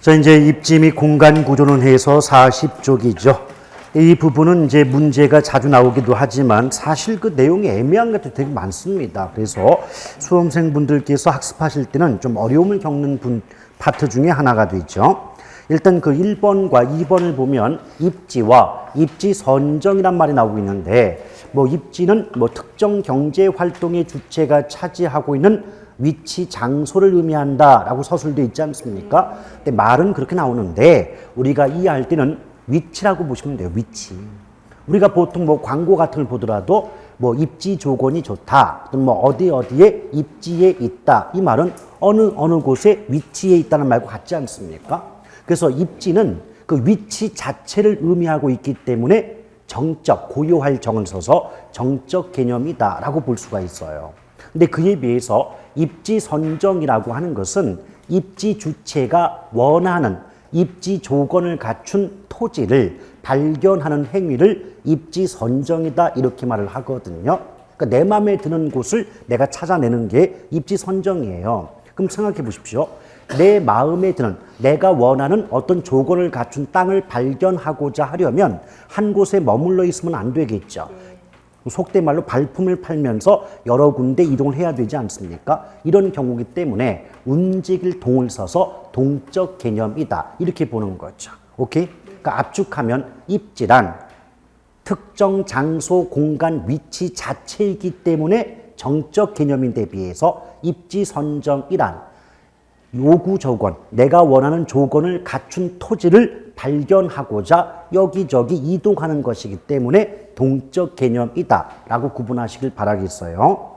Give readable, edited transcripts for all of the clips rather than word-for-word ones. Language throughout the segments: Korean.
자, 이제 입지 및 공간 구조론 해서 40쪽이죠. 이 부분은 이제 문제가 자주 나오기도 하지만 사실 그 내용이 애매한 것도 되게 많습니다. 그래서 수험생분들께서 학습하실 때는 좀 어려움을 겪는 파트 중에 하나가 되죠. 일단 그 1번과 2번을 보면 입지와 입지 선정이란 말이 나오고 있는데, 뭐 입지는 뭐 특정 경제 활동의 주체가 차지하고 있는 위치, 장소를 의미한다라고 서술되어 있지 않습니까? 근데 말은 그렇게 나오는데 우리가 이해할 때는 위치라고 보시면 돼요. 위치. 우리가 보통 뭐 광고 같은 걸 보더라도 뭐 입지 조건이 좋다, 또는 뭐 어디에 입지에 있다, 이 말은 어느 곳에 위치에 있다는 말과 같지 않습니까? 그래서 입지는 그 위치 자체를 의미하고 있기 때문에 정적, 고요할 정을 써서 정적 개념이다라고 볼 수가 있어요. 근데 그에 비해서 입지 선정이라고 하는 것은 입지 주체가 원하는 입지 조건을 갖춘 토지를 발견하는 행위를 입지 선정이다, 이렇게 말을 하거든요. 그러니까 내 마음에 드는 곳을 내가 찾아내는 게 입지 선정이에요. 그럼 생각해 보십시오. 내 마음에 드는, 내가 원하는 어떤 조건을 갖춘 땅을 발견하고자 하려면 한 곳에 머물러 있으면 안 되겠죠. 속된 말로 발품을 팔면서 여러 군데 이동을 해야 되지 않습니까? 이런 경우이기 때문에 움직일 동을 써서 동적 개념이다, 이렇게 보는 거죠. 오케이? 그러니까 압축하면 입지란 특정 장소, 공간, 위치 자체이기 때문에 정적 개념인데 비해서 입지 선정이란 요구 조건, 내가 원하는 조건을 갖춘 토지를 발견하고자 여기저기 이동하는 것이기 때문에 동적 개념이다 라고 구분하시길 바라겠어요.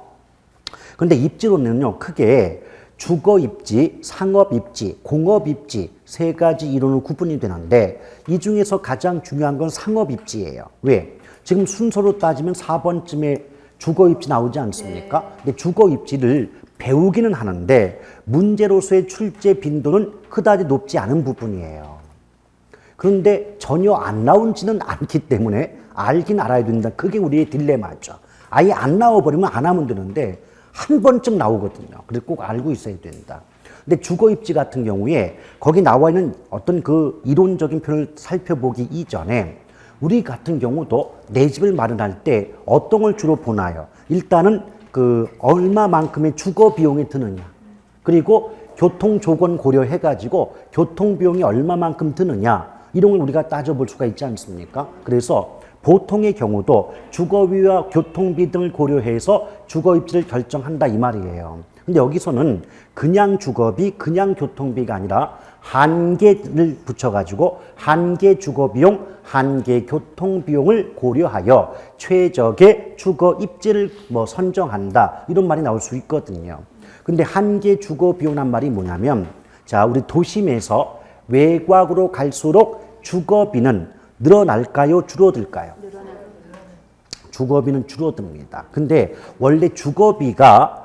그런데 입지론은요, 크게 주거 입지, 상업 입지, 공업 입지 세 가지 이론으로 구분이 되는데 이 중에서 가장 중요한 건 상업 입지예요. 왜? 지금 순서로 따지면 4번쯤에 주거 입지 나오지 않습니까? 근데 주거 입지를 배우기는 하는데 문제로서의 출제 빈도는 그다지 높지 않은 부분이에요. 그런데 전혀 안 나온지는 않기 때문에 알긴 알아야 된다. 그게 우리의 딜레마죠. 아예 안 나와버리면 안 하면 되는데 한 번쯤 나오거든요. 그래서 꼭 알고 있어야 된다. 근데 주거 입지 같은 경우에 거기 나와 있는 어떤 그 이론적인 표현을 살펴보기 이전에 우리 같은 경우도 내 집을 마련할 때 어떤 걸 주로 보나요? 일단은 그 얼마만큼의 주거 비용이 드느냐, 그리고 교통 조건 고려해가지고 교통 비용이 얼마만큼 드느냐, 이런 걸 우리가 따져볼 수가 있지 않습니까? 그래서 보통의 경우도 주거비와 교통비 등을 고려해서 주거 입지를 결정한다, 이 말이에요. 근데 여기서는 그냥 주거비, 그냥 교통비가 아니라 한계를 붙여가지고 한계 주거비용, 한계 교통비용을 고려하여 최적의 주거 입지를 뭐 선정한다, 이런 말이 나올 수 있거든요. 근데 한계 주거비용이란 말이 뭐냐면, 자, 우리 도심에서 외곽으로 갈수록 주거비는 늘어날까요, 줄어들까요? 주거비는 줄어듭니다. 근데 원래 주거비가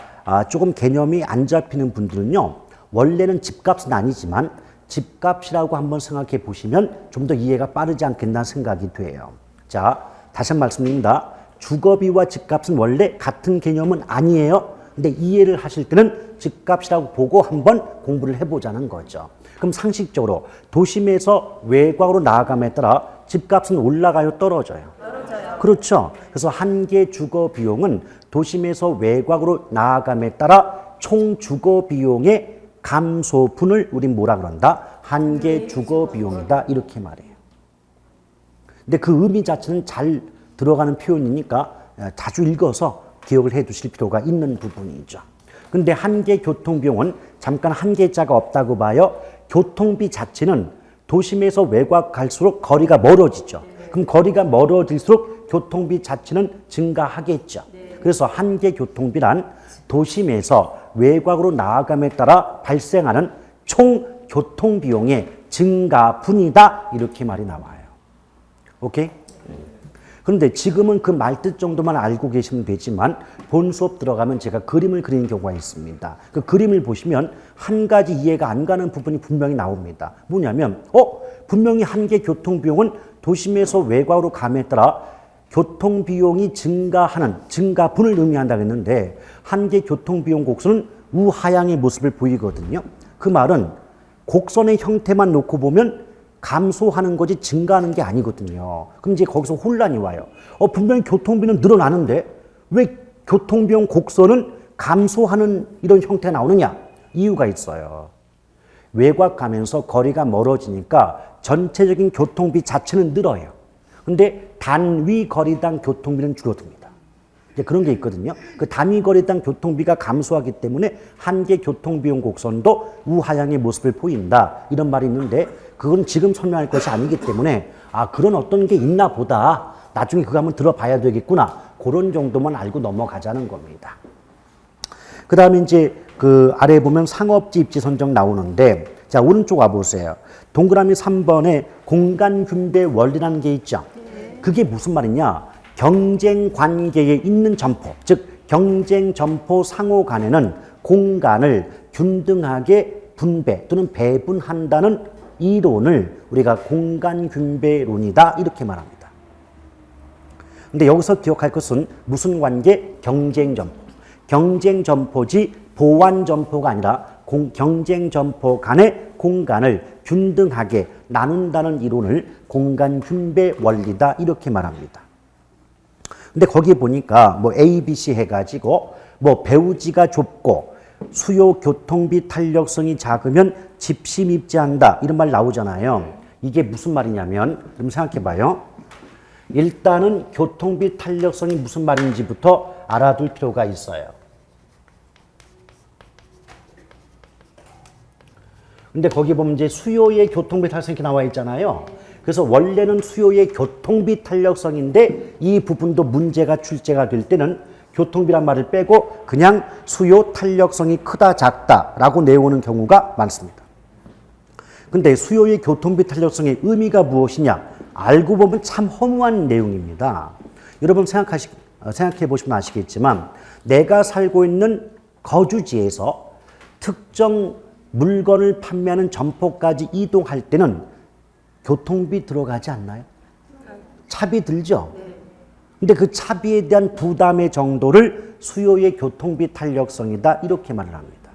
조금 개념이 안 잡히는 분들은요, 원래는 집값은 아니지만 집값이라고 한번 생각해 보시면 좀 더 이해가 빠르지 않겠나 생각이 돼요. 자, 다시 한번 말씀드립니다. 주거비와 집값은 원래 같은 개념은 아니에요. 근데 이해를 하실 때는 집값이라고 보고 한번 공부를 해보자는 거죠. 그럼 상식적으로 도심에서 외곽으로 나아감에 따라 집값은 올라가요, 떨어져요? 떨어져요. 그렇죠. 그래서 한계 주거 비용은 도심에서 외곽으로 나아감에 따라 총 주거 비용의 감소분을 우린 뭐라 그런다? 한계 주거 비용이다, 이렇게 말해요. 근데 그 의미 자체는 잘 들어가는 표현이니까 자주 읽어서 기억을 해 두실 필요가 있는 부분이죠. 근데 한계 교통비용은 잠깐 한계자가 없다고 봐요. 교통비 자체는 도심에서 외곽 갈수록 거리가 멀어지죠. 그럼 거리가 멀어질수록 교통비 자체는 증가하겠죠. 그래서 한계 교통비란 도심에서 외곽으로 나아감에 따라 발생하는 총 교통비용의 증가분이다, 이렇게 말이 나와요. 오케이? 그런데 지금은 그 말뜻 정도만 알고 계시면 되지만 본 수업 들어가면 제가 그림을 그리는 경우가 있습니다. 그 그림을 보시면 한 가지 이해가 안 가는 부분이 분명히 나옵니다. 뭐냐면 분명히 한계 교통비용은 도심에서 외곽으로 감에 따라 교통비용이 증가하는 증가분을 의미한다고 했는데 한계 교통비용 곡선은 우하향의 모습을 보이거든요. 그 말은 곡선의 형태만 놓고 보면 감소하는 거지 증가하는 게 아니거든요. 그럼 이제 거기서 혼란이 와요. 분명히 교통비는 늘어나는데 왜 교통비용 곡선은 감소하는 이런 형태가 나오느냐? 이유가 있어요. 외곽가면서 거리가 멀어지니까 전체적인 교통비 자체는 늘어요. 근데 단위 거리당 교통비는 줄어듭니다. 이제 그런 게 있거든요. 그 단위 거리당 교통비가 감소하기 때문에 한계 교통비용 곡선도 우하향의 모습을 보인다. 이런 말이 있는데 그건 지금 설명할 것이 아니기 때문에 그런 어떤 게 있나 보다. 나중에 그거 한번 들어봐야 되겠구나. 그런 정도만 알고 넘어가자는 겁니다. 그 다음에 이제 그 아래에 보면 상업지 입지 선정 나오는데 자, 오른쪽 와보세요. 동그라미 3번에 공간균배 원리라는 게 있죠. 그게 무슨 말이냐? 경쟁 관계에 있는 점포, 즉 경쟁 점포 상호 간에는 공간을 균등하게 분배 또는 배분한다는 이론을 우리가 공간균배론이다 이렇게 말합니다. 근데 여기서 기억할 것은 무슨 관계? 경쟁 점포. 경쟁 점포지 보완 점포가 아니라 경쟁 점포 간의 공간을 균등하게 나눈다는 이론을 공간균배 원리다 이렇게 말합니다. 근데 거기 보니까 뭐 A, B, C 해가지고 뭐 배우지가 좁고 수요 교통비 탄력성이 작으면 집심 입지한다 이런 말 나오잖아요. 이게 무슨 말이냐면 좀 생각해 봐요. 일단은 교통비 탄력성이 무슨 말인지부터 알아둘 필요가 있어요. 근데 거기 보면 이제 수요의 교통비 탄력성이 나와 있잖아요. 그래서 원래는 수요의 교통비 탄력성인데 이 부분도 문제가 출제가 될 때는 교통비란 말을 빼고 그냥 수요 탄력성이 크다 작다 라고 내오는 경우가 많습니다. 근데 수요의 교통비 탄력성의 의미가 무엇이냐? 알고 보면 참 허무한 내용입니다. 여러분 생각해 보시면 아시겠지만 내가 살고 있는 거주지에서 특정 물건을 판매하는 점포까지 이동할 때는 교통비 들어가지 않나요? 차비 들죠? 근데 그 차비에 대한 부담의 정도를 수요의 교통비 탄력성이다 이렇게 말을 합니다.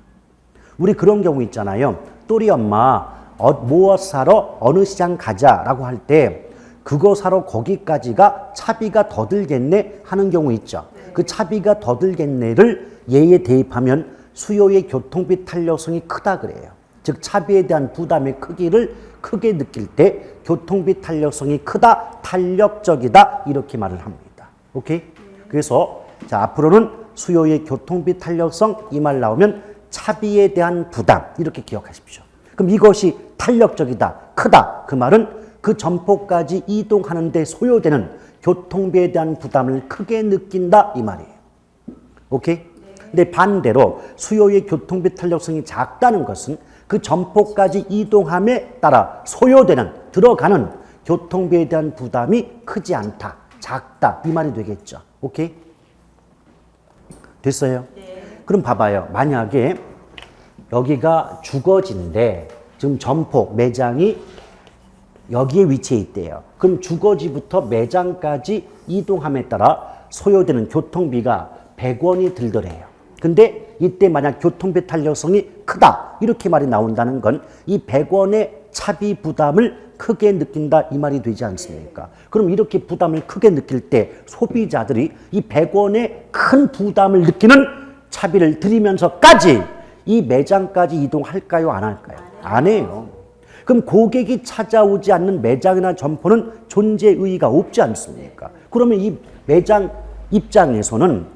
우리 그런 경우 있잖아요. 또리 엄마 무엇 사러 어느 시장 가자라고 할 때 그거 사러 거기까지가 차비가 더 들겠네 하는 경우 있죠. 그 차비가 더 들겠네를 예에 대입하면 수요의 교통비 탄력성이 크다 그래요. 즉 차비에 대한 부담의 크기를 크게 느낄 때 교통비 탄력성이 크다, 탄력적이다 이렇게 말을 합니다. 오케이? 그래서 자 앞으로는 수요의 교통비 탄력성 이 말 나오면 차비에 대한 부담 이렇게 기억하십시오. 그럼 이것이 탄력적이다, 크다 그 말은 그 점포까지 이동하는 데 소요되는 교통비에 대한 부담을 크게 느낀다 이 말이에요. 오케이? 근데 반대로 수요의 교통비 탄력성이 작다는 것은 그 점포까지 이동함에 따라 소요되는 들어가는 교통비에 대한 부담이 크지 않다, 작다 이 말이 되겠죠. 오케이? 됐어요? 네. 그럼 봐봐요. 만약에 여기가 주거지인데 지금 점포, 매장이 여기에 위치해 있대요. 그럼 주거지부터 매장까지 이동함에 따라 소요되는 교통비가 100원이 들더래요. 근데 이때 만약 교통비 탄력성이 크다 이렇게 말이 나온다는 건 이 100원의 차비 부담을 크게 느낀다 이 말이 되지 않습니까? 그럼 이렇게 부담을 크게 느낄 때 소비자들이 이 100원의 큰 부담을 느끼는 차비를 들이면서까지 이 매장까지 이동할까요? 안 할까요? 안 해요. 그럼 고객이 찾아오지 않는 매장이나 점포는 존재 의의가 없지 않습니까? 그러면 이 매장 입장에서는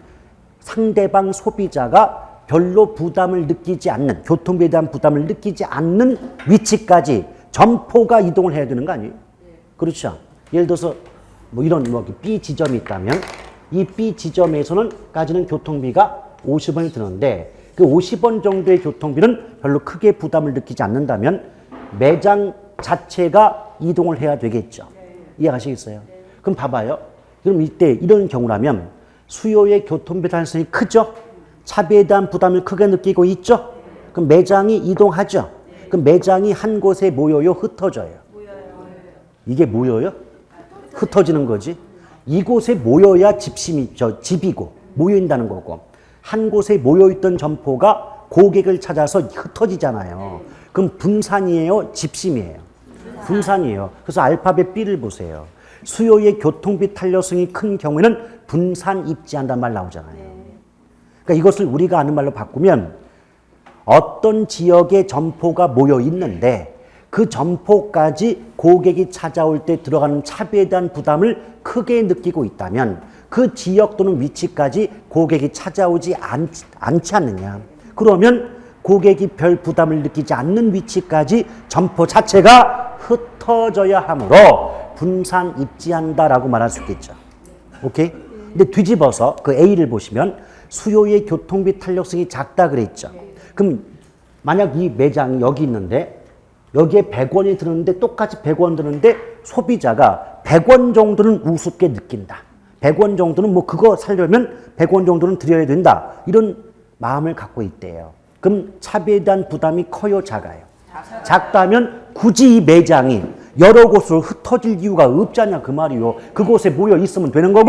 상대방 소비자가 별로 부담을 느끼지 않는, 교통비에 대한 부담을 느끼지 않는 위치까지 점포가 이동을 해야 되는 거 아니에요? 그렇죠? 예를 들어서 뭐 이런 B 지점이 있다면 이 B 지점에서는까지는 교통비가 50원이 드는데 그 50원 정도의 교통비는 별로 크게 부담을 느끼지 않는다면 매장 자체가 이동을 해야 되겠죠. 이해하시겠어요? 그럼 봐봐요. 그럼 이때 이런 경우라면 수요의 교통비 탄력성이 크죠? 차비에 대한 부담을 크게 느끼고 있죠? 그럼 매장이 이동하죠? 그럼 매장이 한 곳에 모여요? 흩어져요? 이게 모여요? 흩어지는 거지. 이곳에 모여야 집이고 모여있다는 거고 한 곳에 모여있던 점포가 고객을 찾아서 흩어지잖아요. 그럼 분산이에요? 집심이에요? 분산이에요. 그래서 알파벳 B를 보세요. 수요의 교통비 탄력성이 큰 경우에는 분산 입지한다는 말 나오잖아요. 그러니까 이것을 우리가 아는 말로 바꾸면 어떤 지역에 점포가 모여 있는데 그 점포까지 고객이 찾아올 때 들어가는 차비에 대한 부담을 크게 느끼고 있다면 그 지역 또는 위치까지 고객이 찾아오지 않지 않느냐. 그러면 고객이 별 부담을 느끼지 않는 위치까지 점포 자체가 흩어져야 하므로 분산 입지한다라고 말할 수 있겠죠. 오케이? 근데 뒤집어서 그 A를 보시면 수요의 교통비 탄력성이 작다 그랬죠. 그럼 만약 이 매장이 여기 있는데 여기에 100원이 드는데 똑같이 100원 드는데 소비자가 100원 정도는 우습게 느낀다. 100원 정도는 뭐 그거 사려면 100원 정도는 드려야 된다. 이런 마음을 갖고 있대요. 그럼 차비에 대한 부담이 커요, 작아요? 작다면 굳이 이 매장이 여러 곳으로 흩어질 이유가 없잖냐 그 말이요. 그곳에 모여 있으면 되는 거고.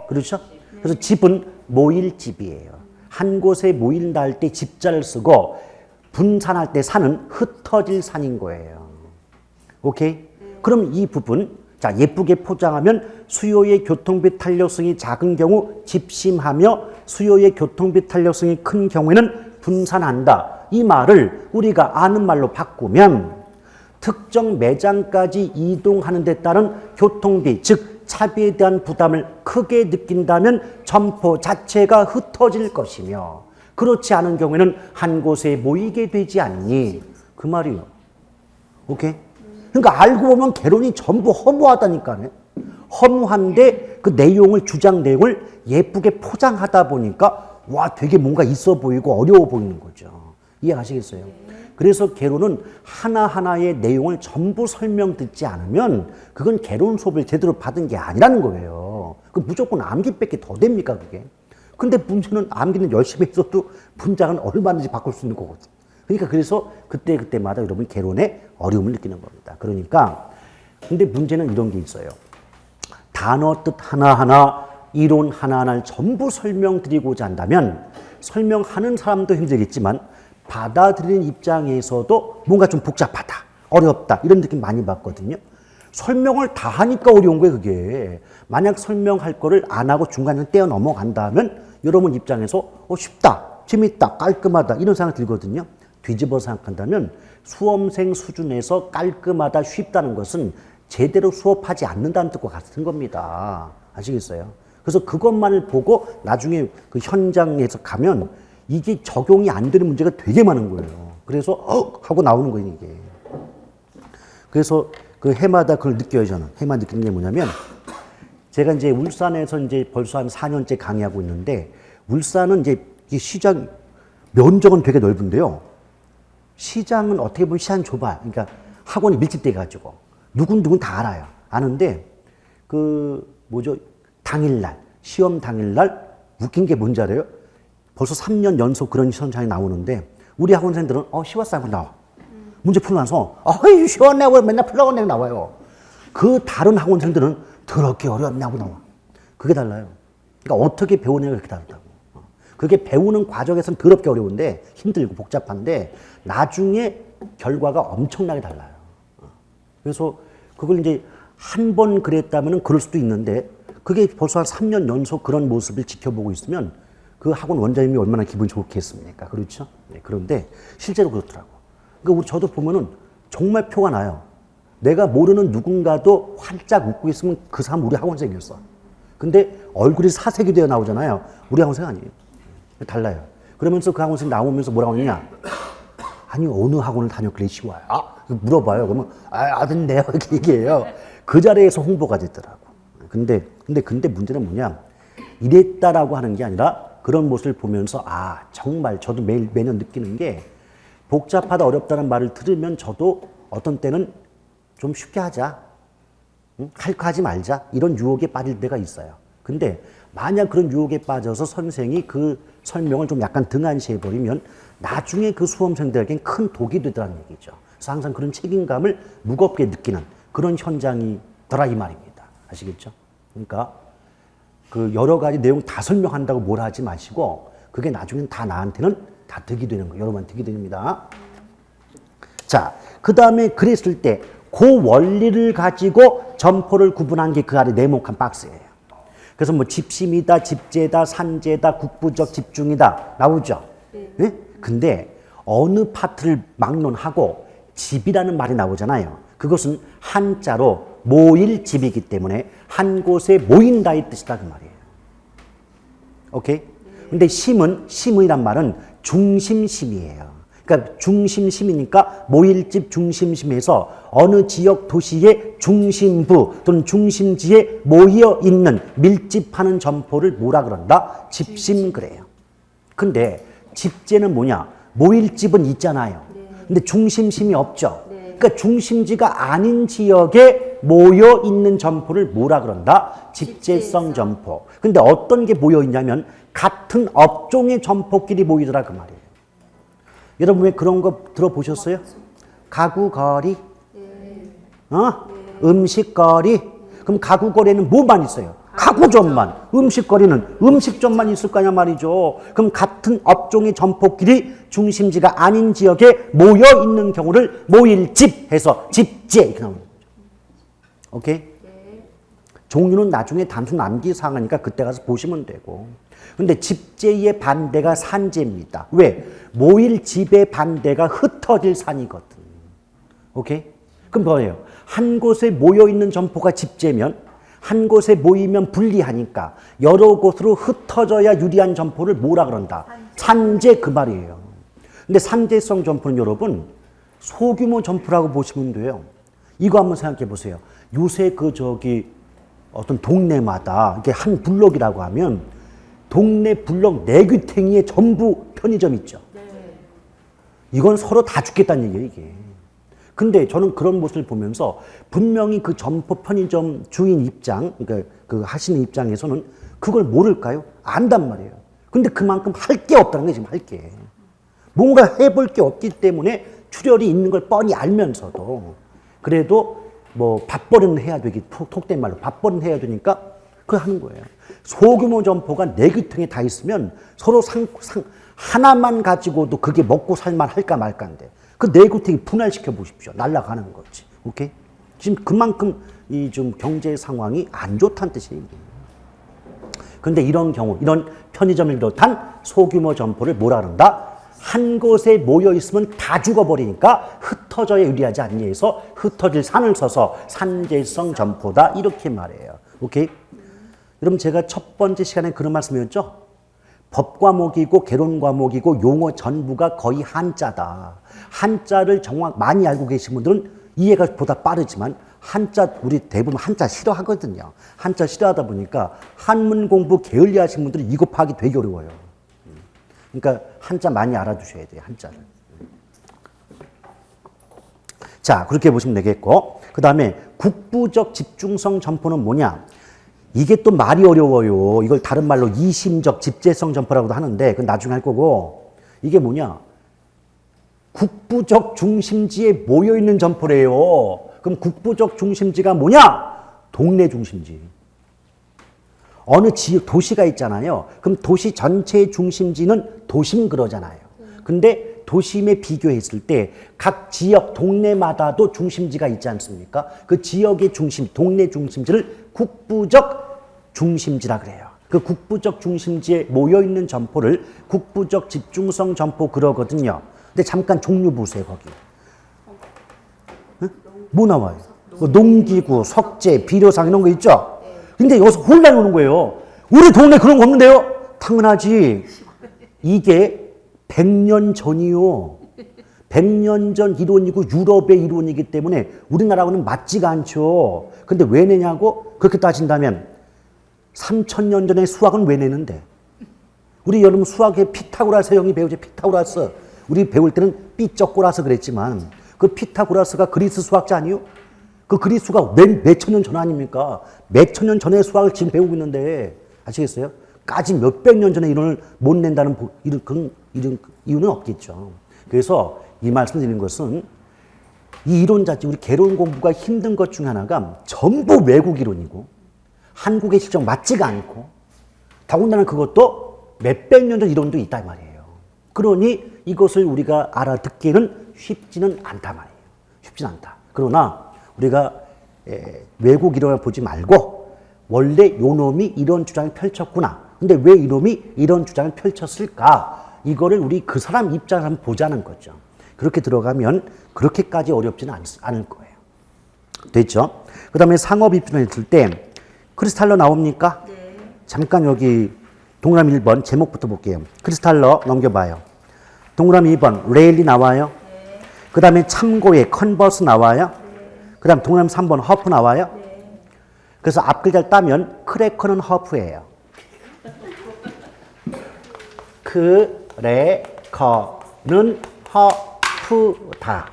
그렇죠? 그래서 집은 모일 집이에요. 한 곳에 모인다 할 때 집자를 쓰고 분산할 때 산은 흩어질 산인 거예요. 오케이? 그럼 이 부분 자 예쁘게 포장하면 수요의 교통비 탄력성이 작은 경우 집심하며 수요의 교통비 탄력성이 큰 경우에는 분산한다. 이 말을 우리가 아는 말로 바꾸면 특정 매장까지 이동하는 데 따른 교통비, 즉 차비에 대한 부담을 크게 느낀다면 점포 자체가 흩어질 것이며 그렇지 않은 경우에는 한 곳에 모이게 되지 않니? 그 말이요. 오케이? 그러니까 알고 보면 개론이 전부 허무하다니까요. 허무한데 그 내용을 주장 내용을 예쁘게 포장하다 보니까 와 되게 뭔가 있어 보이고 어려워 보이는 거죠. 이해하시겠어요? 그래서 개론은 하나하나의 내용을 전부 설명 듣지 않으면 그건 개론 수업을 제대로 받은 게 아니라는 거예요. 그 무조건 암기밖에 더 됩니까 그게? 근데 문제는 암기는 열심히 했어도 문장은 얼마든지 바꿀 수 있는 거거든. 그러니까 그래서 그때마다 여러분 개론의 어려움을 느끼는 겁니다. 그러니까 근데 문제는 이런 게 있어요. 단어 뜻 하나하나 이론 하나하나를 전부 설명드리고자 한다면 설명하는 사람도 힘들겠지만 받아들이는 입장에서도 뭔가 좀 복잡하다, 어렵다 이런 느낌 많이 받거든요. 설명을 다 하니까 어려운 거예요 그게. 만약 설명할 거를 안 하고 중간에 떼어 넘어간다면 여러분 입장에서 쉽다, 재밌다, 깔끔하다 이런 생각이 들거든요. 뒤집어 생각한다면 수험생 수준에서 깔끔하다, 쉽다는 것은 제대로 수업하지 않는다는 뜻과 같은 겁니다. 아시겠어요? 그래서 그것만을 보고 나중에 그 현장에서 가면 이게 적용이 안 되는 문제가 되게 많은 거예요. 그래서 하고 나오는 거예요 이게. 그래서 그 해마다 그걸 느껴요 저는. 해마다 느끼는 게 뭐냐면 제가 이제 울산에서 이제 벌써 한 4년째 강의하고 있는데 울산은 이제 시장 면적은 되게 넓은데요. 시장은 어떻게 보면 시장 좁아요. 그러니까 학원이 밀집돼 가지고 누군 다 알아요. 아는데 그 뭐죠? 당일날 시험 당일날 웃긴 게 뭔지 알아요? 벌써 3년 연속 그런 시험장이 나오는데 우리 학원생들은 쉬웠어 하고 나와. 문제 풀고 나서 시원해 왜 맨날 풀라고 나와요. 그 다른 학원생들은 더럽게 어렵냐고 나와. 그게 달라요. 그러니까 어떻게 배우느냐가 그렇게 다르다고. 그게 배우는 과정에서는 더럽게 어려운데 힘들고 복잡한데 나중에 결과가 엄청나게 달라요. 그래서 그걸 이제 한 번 그랬다면 그럴 수도 있는데 그게 벌써 한 3년 연속 그런 모습을 지켜보고 있으면 그 학원 원장님이 얼마나 기분이 좋겠습니까? 그렇죠? 네, 그런데 실제로 그렇더라고. 그러니까 저도 보면은 정말 표가 나요. 내가 모르는 누군가도 활짝 웃고 있으면 그 사람 우리 학원생이었어. 근데 얼굴이 사색이 되어 나오잖아요. 우리 학원생 아니에요. 달라요. 그러면서 그 학원생 나오면서 뭐라고 하느냐? 아니 어느 학원을 다녔길래 쉬워요? 물어봐요. 그러면 아는데요 이렇게 얘기해요. 그 자리에서 홍보가 됐더라고. 근데 문제는 뭐냐? 이랬다라고 하는 게 아니라 그런 모습을 보면서 정말 저도 매년 느끼는 게 복잡하다 어렵다는 말을 들으면 저도 어떤 때는 좀 쉽게 하자. 할 거 하지 말자. 이런 유혹에 빠질 때가 있어요. 근데 만약 그런 유혹에 빠져서 선생이 그 설명을 좀 약간 등한시해버리면 나중에 그 수험생들에겐 큰 독이 되더라는 얘기죠. 그래서 항상 그런 책임감을 무겁게 느끼는 그런 현장이더라 이 말입니다. 아시겠죠? 그러니까 그 여러 가지 내용 다 설명한다고 뭐라 하지 마시고 그게 나중엔 다 나한테는 다 득이 되는 거예요. 여러분한테 득이 됩니다. 자, 그 다음에 그랬을 때 그 원리를 가지고 점포를 구분한 게 그 아래 네모칸 박스예요. 그래서 뭐 집심이다, 집재다, 산재다, 국부적 집중이다 나오죠. 네? 근데 어느 파트를 막론하고 집이라는 말이 나오잖아요. 그것은 한자로 모일 집이기 때문에 한 곳에 모인다의 뜻이다 그 말이에요. 오케이? 근데 심이란 말은 중심심이에요. 그러니까 중심심이니까 모일집 중심심에서 어느 지역 도시의 중심부 또는 중심지에 모여 있는 밀집하는 점포를 뭐라 그런다? 집심 그래요. 근데 집재는 뭐냐? 모일집은 있잖아요. 근데 중심심이 없죠. 그러니까 중심지가 아닌 지역에 모여 있는 점포를 뭐라 그런다? 집재성 점포. 근데 어떤 게 모여 있냐면 같은 업종의 점포끼리 모이더라 그 말이에요. 여러분 왜 그런 거 들어보셨어요? 가구거리, 음식거리. 그럼 가구거리에는 뭐만 있어요? 가구점만. 음식거리는 음식점만 있을 거냐 말이죠. 그럼 같은 업종의 점포끼리 중심지가 아닌 지역에 모여 있는 경우를 모일집 해서 집재 이렇게 나오는 거죠. 오케이? 종류는 나중에 단순 암기사항이니까 그때 가서 보시면 되고. 근데 집재의 반대가 산재입니다. 왜? 모일 집의 반대가 흩어질 산이거든. 오케이? 그럼 뭐예요? 한 곳에 모여 있는 점포가 집재면 한 곳에 모이면 불리하니까 여러 곳으로 흩어져야 유리한 점포를 뭐라 그런다? 산재 그 말이에요. 근데 산재성 점포는 여러분 소규모 점포라고 보시면 돼요. 이거 한번 생각해 보세요. 요새 어떤 동네마다 이게 한 블록이라고 하면 동네 블록 내귀탱이에 전부 편의점 있죠. 이건 서로 다 죽겠다는 얘기예요, 이게. 근데 저는 그런 모습을 보면서 분명히 그 점포 편의점 주인 입장, 그러니까 그 하시는 입장에서는 그걸 모를까요? 안단 말이에요. 근데 그만큼 할 게 없다는 거예요, 지금 할 게. 뭔가 해볼 게 없기 때문에 출혈이 있는 걸 뻔히 알면서도 그래도 뭐 밥벌이는 해야 되기, 톡된 말로 밥벌이는 해야 되니까 그걸 하는 거예요. 소규모 점포가 내귀통에 다 있으면 서로 하나만 가지고도 그게 먹고 살만 할까 말까인데 그 내귀통이 분할시켜 보십시오. 날아가는 거지. 오케이? 지금 그만큼 이 좀 경제 상황이 안 좋다는 뜻이에요. 그런데 이런 경우, 이런 편의점을 비롯한 소규모 점포를 뭐라 그런다? 한 곳에 모여 있으면 다 죽어버리니까 흩어져야 유리하지 않니 해서 흩어질 산을 써서 산재성 점포다 이렇게 말해요. 오케이? 여러분 제가 첫 번째 시간에 그런 말씀이었죠? 법 과목이고 개론 과목이고 용어 전부가 거의 한자다. 한자를 많이 알고 계신 분들은 이해가 보다 빠르지만 우리 대부분 한자 싫어하거든요. 한자 싫어하다 보니까 한문 공부 게을리 하신 분들은 이거 파악이 되게 어려워요. 그러니까 한자 많이 알아두셔야 돼요, 한자를. 자, 그렇게 보시면 되겠고. 그 다음에 국부적 집중성 점포는 뭐냐? 이게 또 말이 어려워요. 이걸 다른 말로 이심적 집재성 점포라고도 하는데 그건 나중에 할 거고. 이게 뭐냐? 국부적 중심지에 모여있는 점포래요. 그럼 국부적 중심지가 뭐냐? 동네 중심지. 어느 도시가 있잖아요. 그럼 도시 전체의 중심지는 도심 그러잖아요. 근데 도심에 비교했을 때 각 지역, 동네마다도 중심지가 있지 않습니까? 그 지역의 중심, 동네 중심지를 국부적 중심지라 그래요. 그 국부적 중심지에 모여있는 점포를 국부적 집중성 점포 그러거든요. 근데 잠깐 종류 보세요, 거기. 응? 뭐 나와요? 농기구, 석재, 비료상 이런 거 있죠? 근데 여기서 혼란이 오는 거예요. 우리 동네 그런 거 없는데요? 당연하지. 이게 100년 전이요. 100년 전 이론이고 유럽의 이론이기 때문에 우리나라하고는 맞지가 않죠. 근데 왜 내냐고? 그렇게 따진다면 3000년 전에 수학은 왜 내는데? 우리 여러분 수학에 피타고라스 형이 배우죠. 피타고라스. 우리 배울 때는 삐쩍고라서 그랬지만 그 피타고라스가 그리스 수학자 아니요? 그 그리스가 몇천 년 전 아닙니까? 몇천 년 전에 수학을 지금 배우고 있는데 아시겠어요? 까지 몇백 년 전에 이론을 못 낸다는 이유는 없겠죠. 그래서 이 말씀 드리는 것은 이 이론 자체 우리 개론 공부가 힘든 것 중에 하나가 전부 외국 이론이고 한국의 실정 맞지가 않고 더군다나 그것도 몇백 년 전 이론도 있다 이 말이에요. 그러니 이것을 우리가 알아듣기는 쉽지는 않다 말이에요. 쉽지는 않다. 그러나 우리가 외국 이론을 보지 말고 원래 요놈이 이런 주장을 펼쳤구나. 근데 왜 이놈이 이런 주장을 펼쳤을까? 이거를 우리 그 사람 입장에서 한번 보자는 거죠. 그렇게 들어가면 그렇게까지 어렵지는 않을 거예요. 됐죠? 그 다음에 상업 입주를 했을 때 크리스탈러 나옵니까? 네. 잠깐 여기 동그라미 1번 제목부터 볼게요. 크리스탈러 넘겨봐요. 동그라미 2번 레일리 나와요. 네. 그 다음에 참고에 컨버스 나와요. 네. 그 다음 동그라미 3번 허프 나와요. 네. 그래서 앞글자를 따면 크래커는 허프예요. 크래커는 허프다.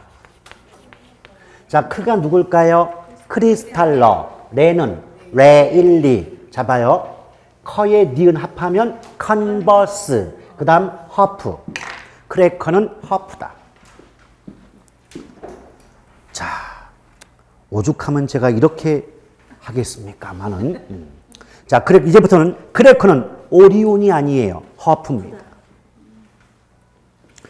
자, 크가 누굴까요? 크리스탈러. 레는 레일리. 잡아요. 커에 니은 합하면 컨버스. 그 다음 허프. 크래커는 허프다. 자, 오죽하면 제가 이렇게 하겠습니까만은. 자, 이제부터는 크래커는 오리온이 아니에요. 허프입니다.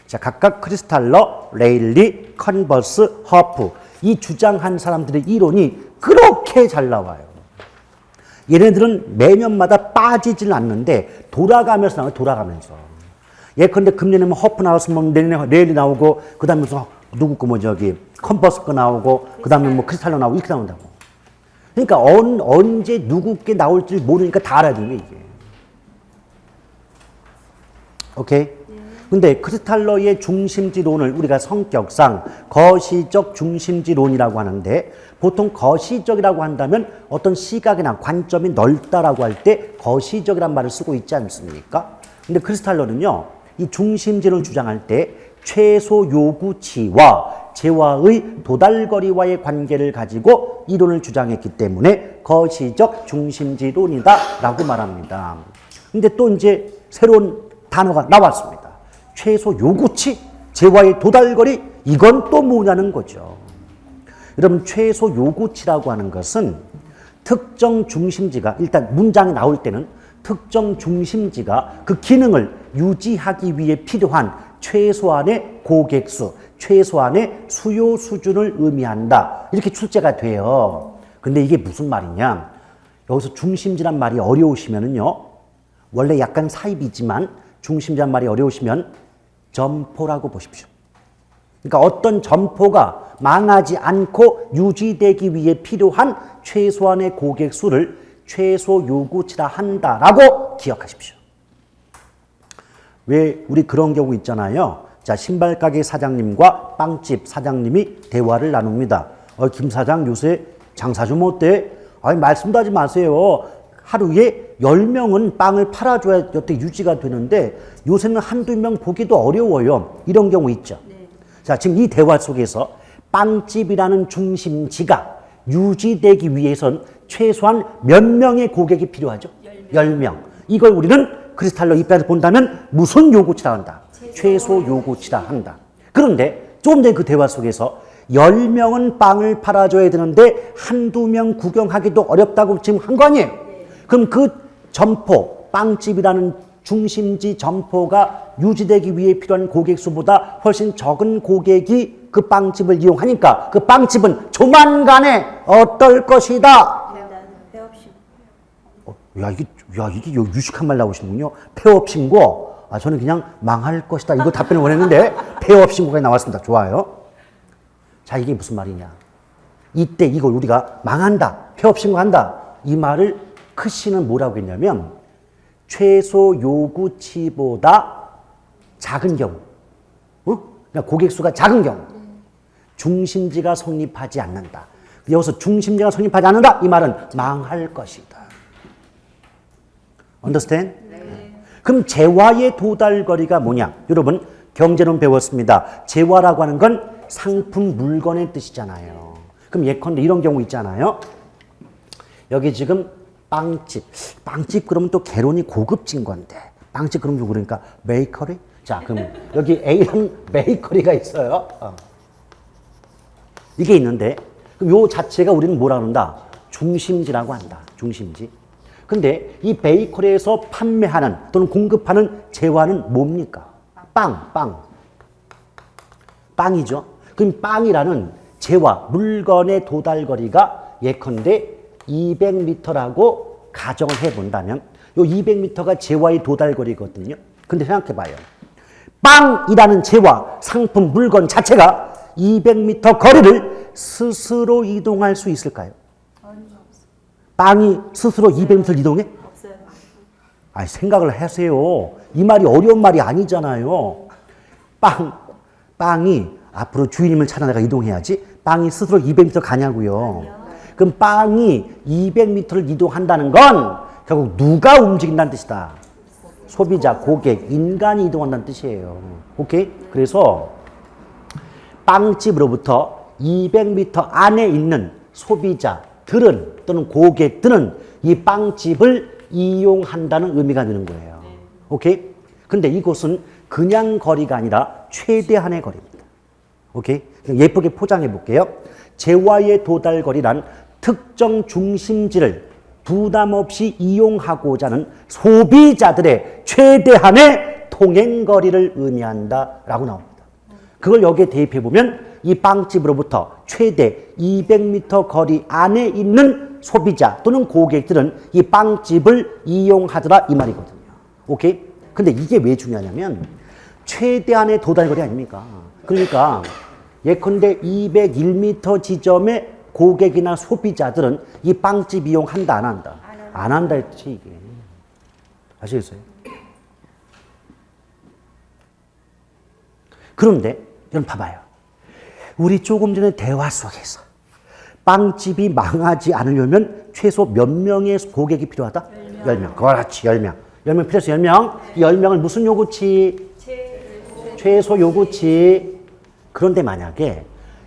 자, 각각 크리스탈러, 레일리, 컨버스, 허프. 이 주장한 사람들의 이론이 그렇게 잘 나와요. 얘네들은 매년마다 빠지질 않는데 돌아가면서 나와요. 돌아가면서. 예컨대 금년에는 허프 나왔으면 내년에 레일리 나오고 그 다음에 무슨 누구 거 뭐 저기 컨버스 거 나오고 그 다음에 뭐 크리스탈러 나오고 이렇게 나온다고. 그러니까 언제 누구 게 나올지 모르니까 다 알아야 되는 게 이게. 오케이? 근데 크리스탈러의 중심지론을 우리가 성격상 거시적 중심지론이라고 하는데 보통 거시적이라고 한다면 어떤 시각이나 관점이 넓다라고 할 때 거시적이란 말을 쓰고 있지 않습니까? 근데 크리스탈러는요, 이 중심지론을 주장할 때 최소 요구치와 재화의 도달거리와의 관계를 가지고 이론을 주장했기 때문에 거시적 중심지론이다라고 말합니다. 근데 또 이제 새로운 단어가 나왔습니다. 최소 요구치, 재화의 도달거리, 이건 또 뭐냐는 거죠. 여러분, 최소 요구치라고 하는 것은 특정 중심지가, 일단 문장이 나올 때는 특정 중심지가 그 기능을 유지하기 위해 필요한 최소한의 고객수, 최소한의 수요 수준을 의미한다. 이렇게 출제가 돼요. 근데 이게 무슨 말이냐? 여기서 중심지란 말이 어려우시면은요, 원래 약간 사입이지만 중심지란 말이 어려우시면 점포라고 보십시오. 그러니까 어떤 점포가 망하지 않고 유지되기 위해 필요한 최소한의 고객 수를 최소 요구치라 한다라고 기억하십시오. 왜 우리 그런 경우 있잖아요. 자, 신발 가게 사장님과 빵집 사장님이 대화를 나눕니다. 김 사장 요새 장사 좀 어때? 아니, 말씀도 하지 마세요. 하루에 10명은 빵을 팔아줘야 여태 유지가 되는데 요새는 한두 명 보기도 어려워요. 이런 경우 있죠. 네. 자, 지금 이 대화 속에서 빵집이라는 중심지가 유지되기 위해선 최소한 몇 명의 고객이 필요하죠? 10명. 이걸 우리는 크리스탈러 입장에서 본다면 무슨 요구치라 한다? 최소 요구치라 한다. 그런데 조금 전에 그 대화 속에서 10명은 빵을 팔아줘야 되는데 한두 명 구경하기도 어렵다고 지금 한 거 아니에요? 그럼 그 점포, 빵집이라는 중심지 점포가 유지되기 위해 필요한 고객 수보다 훨씬 적은 고객이 그 빵집을 이용하니까 그 빵집은 조만간에 어떨 것이다. 이게 유식한 말 나오시는군요. 폐업 신고. 저는 그냥 망할 것이다. 이거 답변을 원했는데 폐업 신고가 나왔습니다. 좋아요. 자, 이게 무슨 말이냐? 이때 이걸 우리가 망한다, 폐업 신고한다. 이 말을 크씨는 뭐라고 했냐면 최소 요구치보다 작은 경우, 그러니까 고객 수가 작은 경우, 중심지가 성립하지 않는다. 여기서 중심지가 성립하지 않는다. 이 말은 망할 것이다. Understand? 네. 그럼 재화의 도달거리가 뭐냐? 여러분, 경제론 배웠습니다. 재화라고 하는 건 상품, 물건의 뜻이잖아요. 그럼 예컨대 이런 경우 있잖아요. 여기 지금 빵집 그러면 또 개론이 고급진 건데 빵집 그러면 그러니까 베이커리? 자, 그럼 여기 A랑 베이커리가 있어요. 이게 있는데 그럼 요 자체가 우리는 뭐라 그런다? 중심지라고 한다. 중심지. 근데 이 베이커리에서 판매하는 또는 공급하는 재화는 뭡니까? 빵. 빵이죠. 그럼 빵이라는 재화, 물건의 도달거리가 예컨대 200m라고 가정을 해본다면 요 200m가 재화의 도달거리거든요. 근데 생각해봐요. 빵이라는 재화, 상품, 물건 자체가 200m 거리를 스스로 이동할 수 있을까요? 빵이 스스로 200m 이동해? 없어요. 아니, 생각을 하세요. 이 말이 어려운 말이 아니잖아요. 빵이 앞으로 주인님을 찾아 내가 이동해야지. 빵이 스스로 200m 가냐고요. 그럼 빵이 200m를 이동한다는 건 결국 누가 움직인다는 뜻이다. 소비자, 고객, 인간이 이동한다는 뜻이에요. 오케이? 그래서 빵집으로부터 200m 안에 있는 소비자들은 또는 고객들은 이 빵집을 이용한다는 의미가 되는 거예요. 오케이? 근데 이곳은 그냥 거리가 아니라 최대한의 거리입니다. 오케이? 예쁘게 포장해 볼게요. 재화의 도달거리란 특정 중심지를 부담 없이 이용하고자 하는 소비자들의 최대한의 통행거리를 의미한다라고 나옵니다. 그걸 여기에 대입해 보면 이 빵집으로부터 최대 200m 거리 안에 있는 소비자 또는 고객들은 이 빵집을 이용하더라 이 말이거든요. 오케이? 근데 이게 왜 중요하냐면 최대한의 도달거리 아닙니까? 그러니까 예컨대 201m 지점의 고객이나 소비자들은 이 빵집 이용한다 안 한다? 안 한다 했지 이게. 아시겠어요? 그런데 여러분 봐봐요. 우리 조금 전에 대화 속에서 빵집이 망하지 않으려면 최소 몇 명의 고객이 필요하다? 10명. 그렇지, 10명. 10명 필요해서 10명. 이 10명을 무슨 요구치? 최소 요구치. 그런데 만약에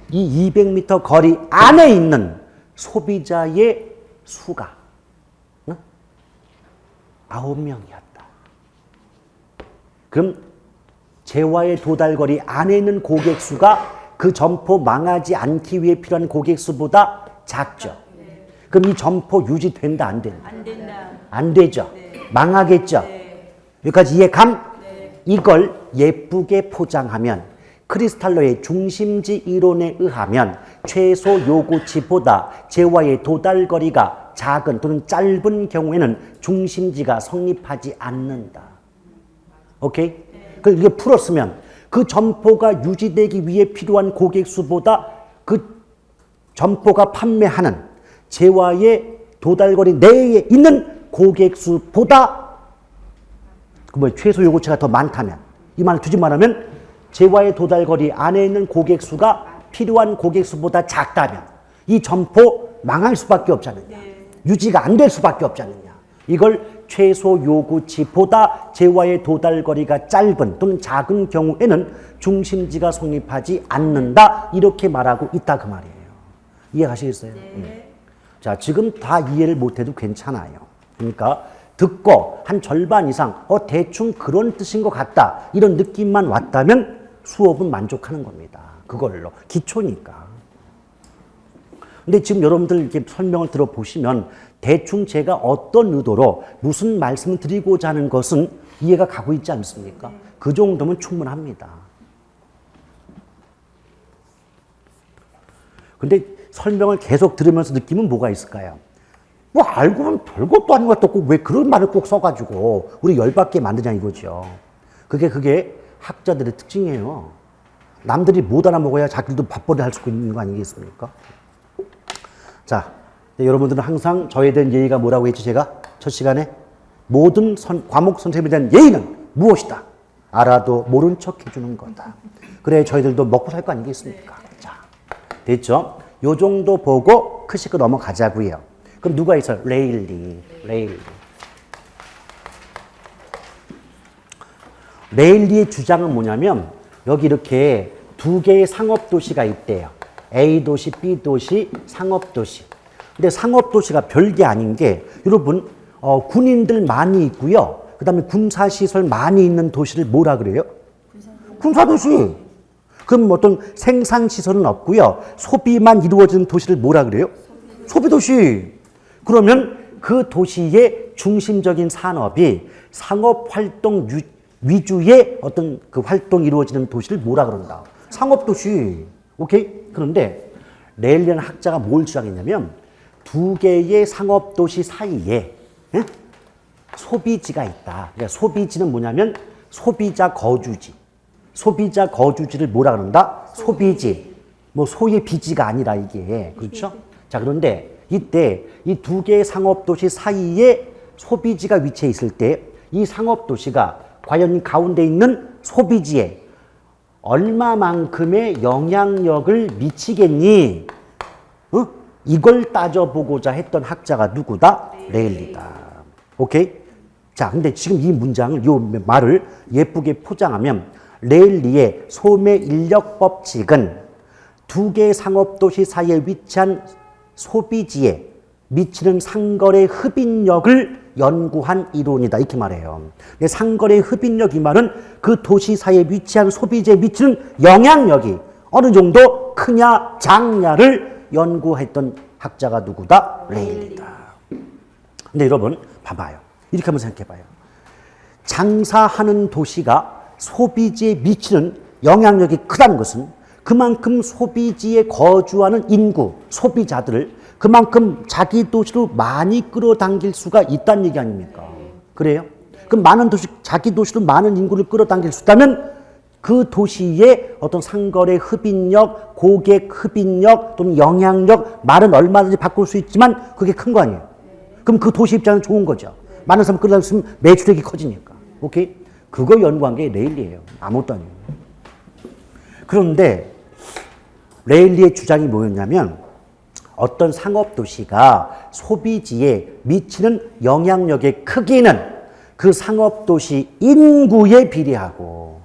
이 200m 거리 안에 있는 소비자의 수가 9명이었다. 그럼 재화의 도달거리 안에 있는 고객 수가 그 점포 망하지 않기 위해 필요한 고객 수보다 작죠. 그럼 이 점포 유지된다 안 된다? 안 된다. 안 되죠. 네. 망하겠죠. 네. 여기까지 이해감? 네. 이걸 예쁘게 포장하면 크리스탈로의 중심지 이론에 의하면 최소 요구치보다 재화의 도달거리가 작은 또는 짧은 경우에는 중심지가 성립하지 않는다. 오케이? 그럼 이게 풀었으면 그 점포가 유지되기 위해 필요한 고객 수보다 그 점포가 판매하는 재화의 도달거리 내에 있는 고객 수보다 최소 요구치가 더 많다면 이 말을 두지 말하면 재화의 도달거리 안에 있는 고객 수가 필요한 고객 수보다 작다면 이 점포 망할 수밖에 없지 않느냐. 유지가 안 될 수밖에 없지 않느냐. 이걸 최소 요구치보다 재화의 도달거리가 짧은 또는 작은 경우에는 중심지가 성립하지 않는다. 이렇게 말하고 있다 그 말이에요. 이해가시겠어요? 자, 지금 다 이해를 못해도 괜찮아요. 그러니까 듣고 한 절반 이상 대충 그런 뜻인 것 같다. 이런 느낌만 왔다면 수업은 만족하는 겁니다. 그걸로. 기초니까. 근데 지금 여러분들 이렇게 설명을 들어보시면 대충 제가 어떤 의도로 무슨 말씀을 드리고자 하는 것은 이해가 가고 있지 않습니까? 그 정도면 충분합니다. 근데 설명을 계속 들으면서 느낌은 뭐가 있을까요? 뭐 알고 보면 별것도 아닌 것 같고 왜 그런 말을 꼭 써가지고 우리 열받게 만드냐 이거죠. 그게 학자들의 특징이에요. 남들이 못 알아먹어야 자기들도 밥벌이 할 수 있는 거 아니겠습니까? 자, 여러분들은 항상 저에 대한 예의가 뭐라고 했지 제가? 첫 시간에 모든 과목 선생님에 대한 예의는 무엇이다? 알아도 모른 척 해주는 거다. 그래 저희들도 먹고 살 거 아니겠습니까? 자, 됐죠? 요 정도 보고 크시고 넘어가자고요. 그럼 누가 있어요? 레일리. 레일리의 주장은 뭐냐면 여기 이렇게 두 개의 상업도시가 있대요. A도시, B도시, 상업도시. 근데 상업도시가 별게 아닌 게 여러분 군인들 많이 있고요. 그 다음에 군사시설 많이 있는 도시를 뭐라 그래요? 군사도시. 그럼 어떤 생산시설은 없고요. 소비만 이루어지는 도시를 뭐라 그래요? 소비도시. 그러면 그 도시의 중심적인 산업이 상업활동 위주의 어떤 그 활동이 이루어지는 도시를 뭐라 그런다? 상업도시. 오케이? 그런데 레일리라는 학자가 뭘 주장했냐면 두 개의 상업도시 사이에 소비지가 있다. 그러니까 소비지는 뭐냐면 소비자 거주지. 소비자 거주지를 뭐라 그런다? 소비지. 뭐 소의 비지가 아니라 이게. 그렇죠? 자, 그런데 이때 이 두 개의 상업도시 사이에 소비지가 위치해 있을 때 이 상업도시가 과연 이 가운데 있는 소비지에 얼마만큼의 영향력을 미치겠니? 이걸 따져보고자 했던 학자가 누구다? 레일리다. 오케이? 자, 근데 지금 이 문장을, 이 말을 예쁘게 포장하면 레일리의 소매 인력 법칙은 두 개의 상업도시 사이에 위치한 소비지에 미치는 상거래 흡인력을 연구한 이론이다. 이렇게 말해요. 상거래 흡인력 이 말은 그 도시 사이에 위치한 소비지에 미치는 영향력이 어느 정도 크냐 작냐를 연구했던 학자가 누구다? 레일리다. 근데 여러분 봐봐요. 이렇게 한번 생각해봐요. 장사하는 도시가 소비지에 미치는 영향력이 크다는 것은 그만큼 소비지에 거주하는 인구, 소비자들을 그만큼 자기 도시로 많이 끌어당길 수가 있다는 얘기 아닙니까? 그래요? 그럼 많은 도시, 자기 도시로 많은 인구를 끌어당길 수 있다면 그 도시의 어떤 상거래 흡인력, 고객 흡인력 또는 영향력, 말은 얼마든지 바꿀 수 있지만 그게 큰 거 아니에요? 그럼 그 도시 입장은 좋은 거죠. 많은 사람 끌어당길 수 있으면 매출액이 커지니까. 오케이? 그거 연구한 게 레일리예요. 아무것도 아니에요. 그런데 레일리의 주장이 뭐였냐면 어떤 상업도시가 소비지에 미치는 영향력의 크기는 그 상업도시 인구에 비례하고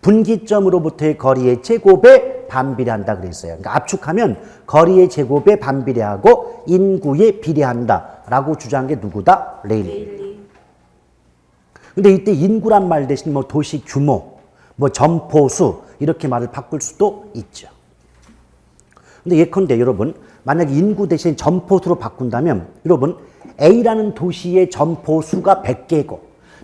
분기점으로부터의 거리의 제곱에 반비례한다 그랬어요. 그러니까 압축하면 거리의 제곱에 반비례하고 인구에 비례한다라고 주장한 게 누구다? 레일리. 근데 이때 인구란 말 대신 뭐 도시 규모, 뭐 점포수 이렇게 말을 바꿀 수도 있죠. 근데 예컨대 여러분 만약에 인구 대신 점포수로 바꾼다면 여러분 A라는 도시의 점포수가 100개고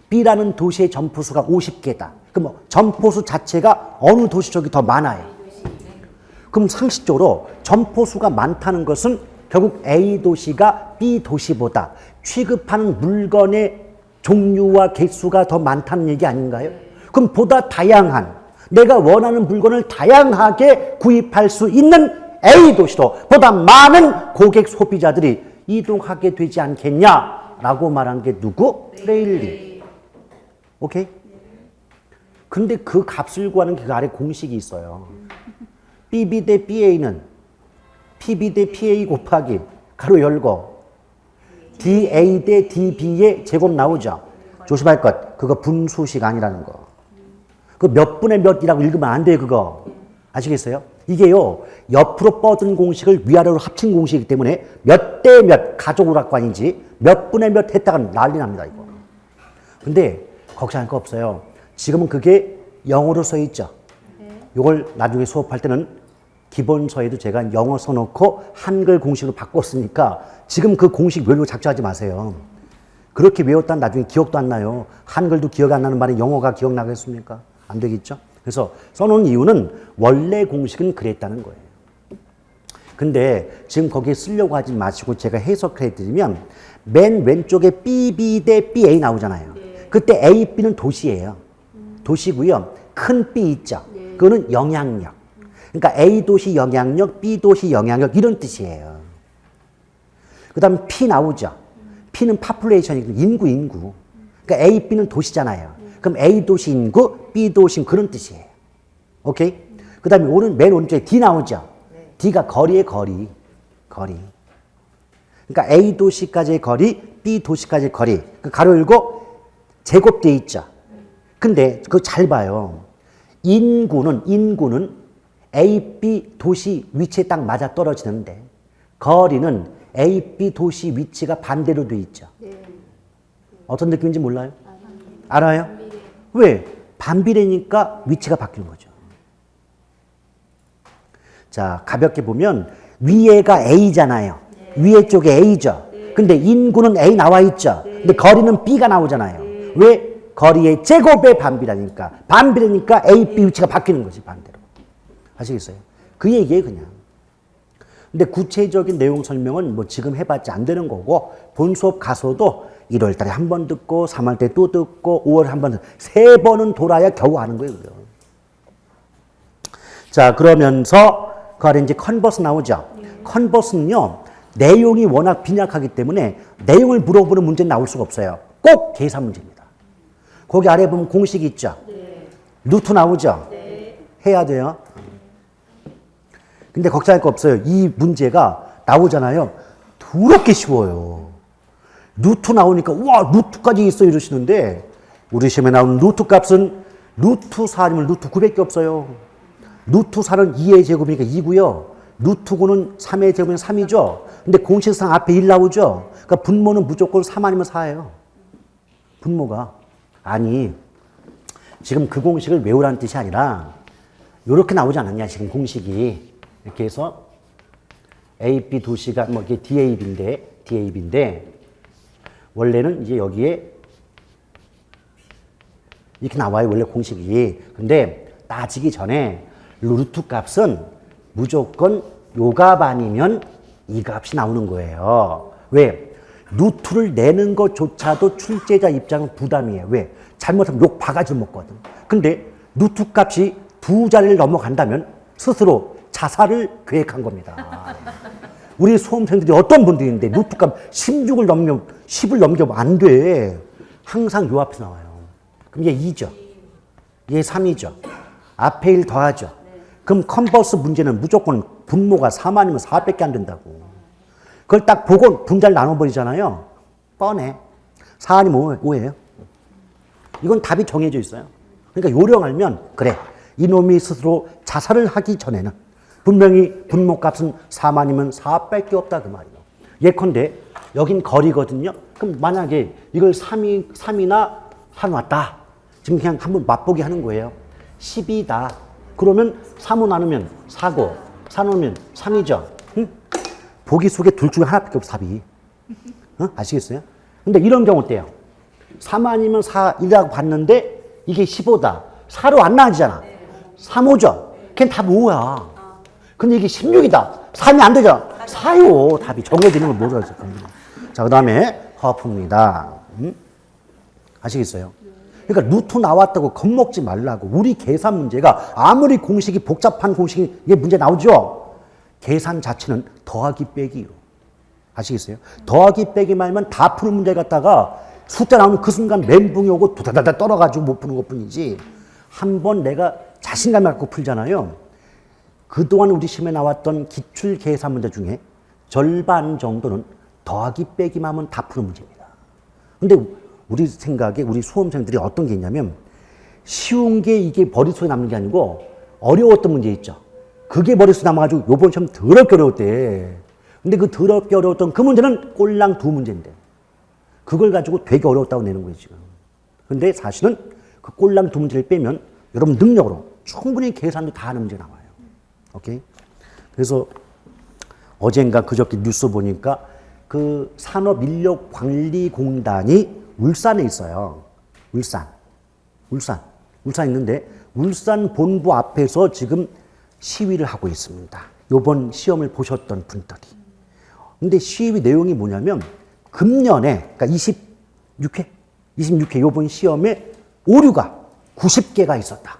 B라는 도시의 점포수가 50개다. 그럼 점포수 자체가 어느 도시 쪽이 더 많아요? 그럼 상식적으로 점포수가 많다는 것은 결국 A 도시가 B 도시보다 취급하는 물건의 종류와 개수가 더 많다는 얘기 아닌가요? 그럼 보다 다양한 내가 원하는 물건을 다양하게 구입할 수 있는 A 도시로 보다 많은 고객 소비자들이 이동하게 되지 않겠냐라고 말한 게 누구? 레일리. 오케이? 근데 그 값을 구하는 그 아래 공식이 있어요. BB 대 BA는 PB 대 PA 곱하기 가로 열고 DA 대 DB의 제곱 나오죠. 조심할 것. 그거 분수식 아니라는 거. 그 몇 분의 몇이라고 읽으면 안 돼요, 그거. 아시겠어요? 이게요, 옆으로 뻗은 공식을 위아래로 합친 공식이기 때문에 몇 대 몇 가족오락관인지 몇 분의 몇 했다가 난리 납니다, 이거. 근데 걱정할 거 없어요. 지금은 그게 영어로 써 있죠. 이걸 나중에 수업할 때는 기본서에도 제가 영어 써놓고 한글 공식으로 바꿨으니까 지금 그 공식 외우고 작정하지 마세요. 그렇게 외웠다는 나중에 기억도 안 나요. 한글도 기억 안 나는 말에 영어가 기억나겠습니까? 안 되겠죠? 그래서 써놓은 이유는 원래 공식은 그랬다는 거예요. 근데 지금 거기에 쓰려고 하지 마시고 제가 해석해 드리면 맨 왼쪽에 BB 대 BA 나오잖아요. 그때 A, B는 도시예요. 도시고요. 큰 B 있죠. 그거는 영향력. 그러니까 A 도시 영향력, B 도시 영향력 이런 뜻이에요. 그 다음 P 나오죠. P는 population이 인구. 그러니까 A, B는 도시잖아요. 그럼 A 도시 인구, B 도시 인구 그런 뜻이에요. 오케이? 그 다음에 맨 오른쪽에 D 나오죠. D가 거리의 거리. 그러니까 A 도시까지의 거리, B 도시까지의 거리. 그 가로 열고 제곱되어 있죠. 근데 그거 잘 봐요. 인구는 A, B 도시 위치에 딱 맞아 떨어지는데 거리는 A, B 도시 위치가 반대로 돼 있죠. 어떤 느낌인지 몰라요? 알아요? 왜? 반비례니까 위치가 바뀌는 거죠. 자, 가볍게 보면 위에가 A잖아요. 위에 쪽에 A죠. 근데 인구는 A 나와 있죠. 근데 거리는 B가 나오잖아요. 왜? 거리의 제곱의 반비례니까. 반비례니까 A, B 위치가 바뀌는 거지, 반대로. 아시겠어요? 그 얘기예요, 그냥. 근데 구체적인 내용 설명은 뭐 지금 해봤자 안 되는 거고, 본 수업 가서도 1월 달에 한 번 듣고, 3월 때 또 듣고, 5월에 한 번, 3번은 돌아야 겨우 하는 거예요, 그죠? 자, 그러면서 그 아래 이제 컨버스 나오죠? 컨버스는요, 내용이 워낙 빈약하기 때문에 내용을 물어보는 문제는 나올 수가 없어요. 꼭 계산 문제입니다. 거기 아래 보면 공식 있죠? 루트 나오죠? 해야 돼요. 근데 걱정할 거 없어요. 이 문제가 나오잖아요. 더럽게 쉬워요. 루트 나오니까 와 루트까지 있어 이러시는데 우리 시험에 나오는 루트 값은 루트 4 아니면 루트 9밖에 없어요. 루트 4는 2의 제곱이니까 2고요. 루트 9는 3의 제곱이면 3이죠. 근데 공식상 앞에 1 나오죠. 그러니까 분모는 무조건 3 아니면 4예요. 분모가. 아니 지금 그 공식을 외우라는 뜻이 아니라 이렇게 나오지 않았냐 지금 공식이. 이렇게 해서 A, B 도시가 뭐 이게 DAB인데 원래는 이제 여기에 이렇게 나와요 원래 공식이. 근데 따지기 전에 루트 값은 무조건 요 값 아니면 이 값이 나오는 거예요. 왜? 루트를 내는 것조차도 출제자 입장은 부담이에요. 왜? 잘못하면 욕 바가지를 먹거든. 근데 루트 값이 2자리를 넘어간다면 스스로 자살을 계획한 겁니다. 우리 수험생들이 어떤 분들인데 루트값 16을 넘겨 10을 넘겨면 안 돼. 항상 요 앞에 나와요. 그럼 얘 2죠. 얘 3이죠. 앞에 1 더하죠. 그럼 컨버스 문제는 무조건 분모가 3 아니면 4밖에 안 된다고. 그걸 딱 보고 분자를 나눠버리잖아요. 뻔해. 4 아니면 5예요. 이건 답이 정해져 있어요. 그러니까 요령 알면 그래. 이놈이 스스로 자살을 하기 전에는 분명히 분모값은 3 아니면 4밖에 없다 그 말이에요. 예컨대 여긴 거리거든요. 그럼 만약에 이걸 3이나 해놨다. 지금 그냥 한번 맛보기 하는 거예요. 10이다. 그러면 3을 나누면 4고 4 나누면 3이죠. 응? 보기 속에 둘 중에 하나밖에 없어 답이. 어? 아시겠어요? 근데 이런 경우 어때요? 3 아니면 4이라고 봤는데 이게 15다. 4로 안 나아지잖아. 3, 5죠. 걔는 답 5야. 근데 이게 16이다. 3이 안 되죠. 4요. 답이 정해지는 걸 모르겠어요. 자, 그 다음에 허프입니다. 아시겠어요? 그러니까 루트 나왔다고 겁먹지 말라고. 우리 계산 문제가 아무리 공식이 복잡한 공식이 이게 문제 나오죠. 계산 자체는 더하기 빼기요. 아시겠어요? 더하기 빼기 말면 다 푸는 문제 갖다가 숫자 나오는 그 순간 멘붕이 오고 도다다다 떨어가지고 못 푸는 것뿐이지. 한번 내가 자신감을 갖고 풀잖아요. 그동안 우리 시험에 나왔던 기출 계산 문제 중에 절반 정도는 더하기 빼기만 하면 다 푸는 문제입니다. 근데 우리 생각에 우리 수험생들이 어떤 게 있냐면 쉬운 게 이게 머릿속에 남는 게 아니고 어려웠던 문제 있죠. 그게 머릿속에 남아가지고 요번 시험 더럽게 어려웠대. 근데 그 더럽게 어려웠던 그 문제는 꼴랑 2문제인데 그걸 가지고 되게 어려웠다고 내는 거예요 지금. 근데 사실은 그 꼴랑 2문제를 빼면 여러분 능력으로 충분히 계산도 다 하는 문제 나와요. 오케이? 그래서 어젠가 그저께 뉴스 보니까 그 산업인력관리공단이 울산에 있어요. 울산에 있는데 울산 본부 앞에서 지금 시위를 하고 있습니다. 요번 시험을 보셨던 분들이. 근데 시위 내용이 뭐냐면 금년에 그러니까 26회 요번 시험에 오류가 90개가 있었다.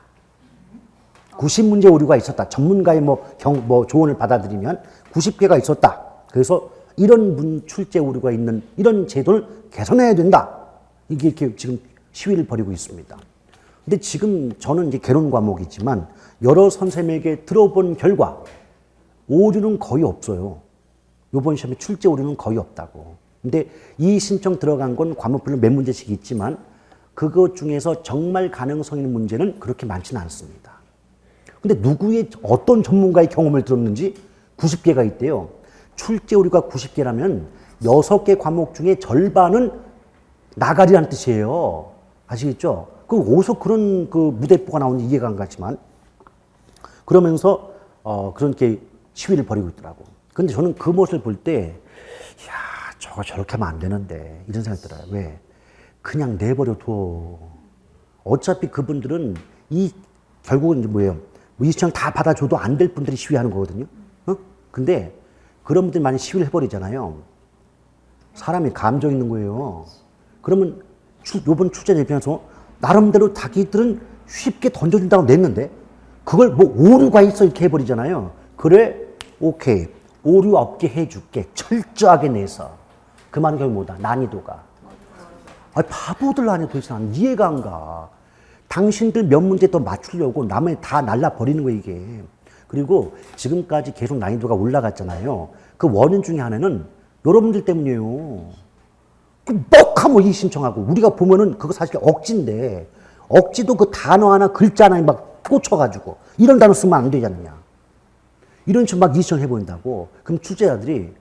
90문제 오류가 있었다. 전문가의 뭐 조언을 받아들이면 90개가 있었다. 그래서 이런 출제 오류가 있는 이런 제도를 개선해야 된다. 이게 이렇게 지금 시위를 벌이고 있습니다. 근데 지금 저는 이제 개론 과목이지만 여러 선생님에게 들어본 결과 오류는 거의 없어요. 이번 시험에 출제 오류는 거의 없다고. 근데 이 신청 들어간 건 과목별로 몇 문제씩 있지만 그것 중에서 정말 가능성 있는 문제는 그렇게 많지는 않습니다. 근데 누구의 어떤 전문가의 경험을 들었는지 90개가 있대요. 출제 오류가 90개라면 6개 과목 중에 절반은 나가리라는 뜻이에요. 아시겠죠? 그 어디서 그런 그 무대뽀가 나오는지 이해가 안 가지만 그러면서 그렇게 시위를 벌이고 있더라고. 근데 저는 그 모습을 볼 때 야, 저거 저렇게 하면 안 되는데 이런 생각이 들어요. 왜? 그냥 내버려 둬. 어차피 그분들은 결국은 이제 뭐예요? 뭐 이 신청 다 받아줘도 안 될 분들이 시위하는 거거든요. 근데 그런 분들이 많이 시위를 해버리잖아요. 사람이 감정 있는 거예요. 그러면 요번 출제 대표에서 나름대로 자기들은 쉽게 던져준다고 냈는데 그걸 뭐 오류가 있어 이렇게 해버리잖아요. 그래, 오케이. 오류 없게 해줄게. 철저하게 내서. 그 말은 결국 뭐다? 난이도가. 아, 바보들 아니야 도대체. 난 이해가 안 가. 당신들 몇 문제 더 맞추려고 남의 다 날라버리는 거예요, 이게. 그리고 지금까지 계속 난이도가 올라갔잖아요. 그 원인 중에 하나는 여러분들 때문이에요. 뻑하면 이 신청하고 우리가 보면은 그거 사실 억지인데 억지도 그 단어 하나 글자 하나에 막 꽂혀가지고 이런 단어 쓰면 안 되지 않느냐. 이런 식으로 막 이신청을 해버린다고. 그럼 출제자들이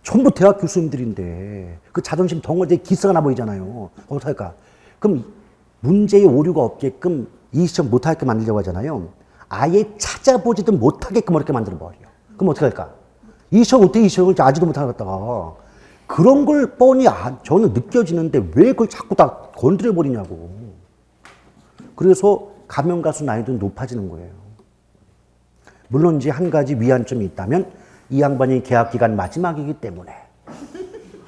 전부 대학 교수님들인데 그 자존심 덩어리에 기스가 나 보이잖아요. 어떡할까? 그럼 문제의 오류가 없게끔 이신청 못하게 만들려고 하잖아요. 아예 찾아보지도 못하게끔 어렵게 만들어버려. 그럼 어떡할까? 이신청 어떻게 이신청을 아지도 못하겠다가 그런 걸 뻔히 저는 느껴지는데 왜 그걸 자꾸 다 건드려버리냐고. 그래서 가명가수 난이도는 높아지는 거예요. 물론 이제 한 가지 위안점이 있다면 이 양반이 계약기간 마지막이기 때문에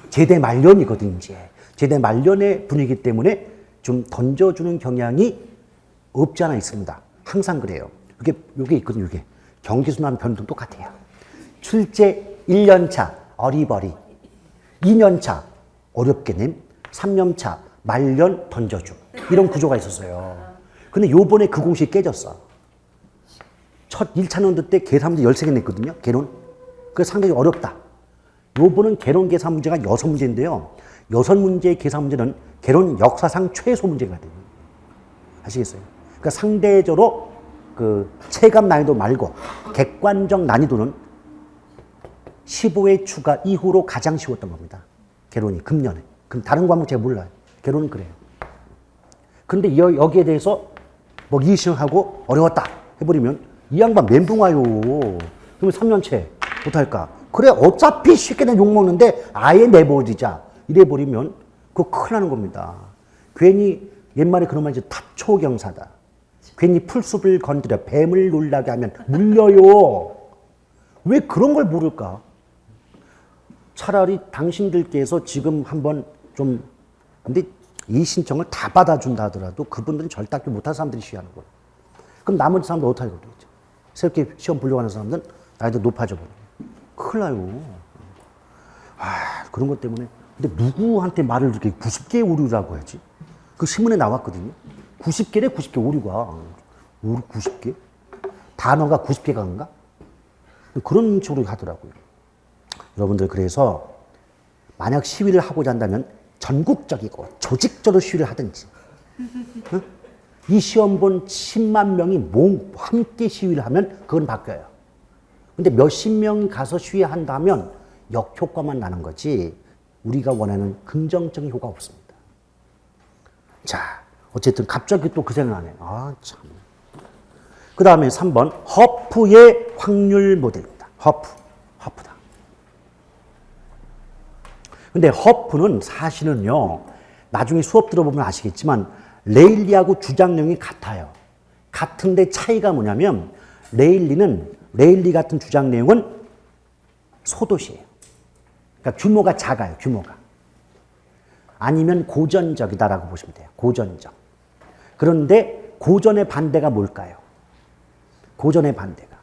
제대 말년이거든 이제. 제대 말년의 분위기 때문에 좀 던져주는 경향이 없지 않아 있습니다. 항상 그래요. 요게 있거든요. 요게 경기순환 변동 똑같아요. 출제 1년차 어리버리, 2년차 어렵게 냄, 3년차 말년 던져줌 이런 구조가 있었어요. 근데 요번에 그 공식이 깨졌어. 첫 1차 연도 때 계산문제 13개 냈거든요. 개론. 그게 상당히 어렵다. 요번은 개론 계산 문제가 6문제인데요. 6문제의 계산 문제는 개론 역사상 최소 문제가 돼요. 아시겠어요? 그러니까 상대적으로 그 체감 난이도 말고 객관적 난이도는 15회 추가 이후로 가장 쉬웠던 겁니다. 개론이 금년에. 그럼 다른 과목 제가 몰라요. 개론은 그래요. 근데 여기에 대해서 뭐 이시하고 어려웠다 해버리면 이 양반 멘붕 와요. 그러면 3년째 못할까? 그래 어차피 쉽게는 욕먹는데 아예 내버리자. 이래버리면 그거 큰일 나는 겁니다. 괜히 옛말에 그런 말이죠. 탑초경사다. 괜히 풀숲을 건드려 뱀을 놀라게 하면 물려요. 왜 그런 걸 모를까? 차라리 당신들께서 지금 한번 좀 근데 이 신청을 다 받아준다 하더라도 그분들은 절대 못할 사람들이 시위하는 거예요. 그럼 나머지 사람들 어떻게 하겠죠? 새롭게 시험 보려고 하는 사람들은 나이도 높아져 버려요. 큰일 나요. 그런 것 때문에. 근데 누구한테 말을 이렇게 90개 오류라고 하지? 그 신문에 나왔거든요. 90개래 90개 오류가. 90개? 단어가 90개가인가? 그런 식으로 하더라고요. 여러분들 그래서 만약 시위를 하고자 한다면 전국적이고 조직적으로 시위를 하든지 응? 이 시험 본 10만 명이 함께 시위를 하면 그건 바뀌어요. 근데 몇십 명이 가서 시위한다면 역효과만 나는 거지 우리가 원하는 긍정적인 효과가 없습니다. 자, 어쨌든 갑자기 또 그 생각나네. 참. 그 다음에 3번 허프의 확률 모델입니다. 허프다. 근데 허프는 사실은요, 나중에 수업 들어보면 아시겠지만 레일리하고 주장 내용이 같아요. 같은데 차이가 뭐냐면 레일리 같은 주장 내용은 소도시예요. 그러니까 규모가 작아요. 규모가. 아니면 고전적이다라고 보시면 돼요. 고전적. 그런데 고전의 반대가 뭘까요? 고전의 반대가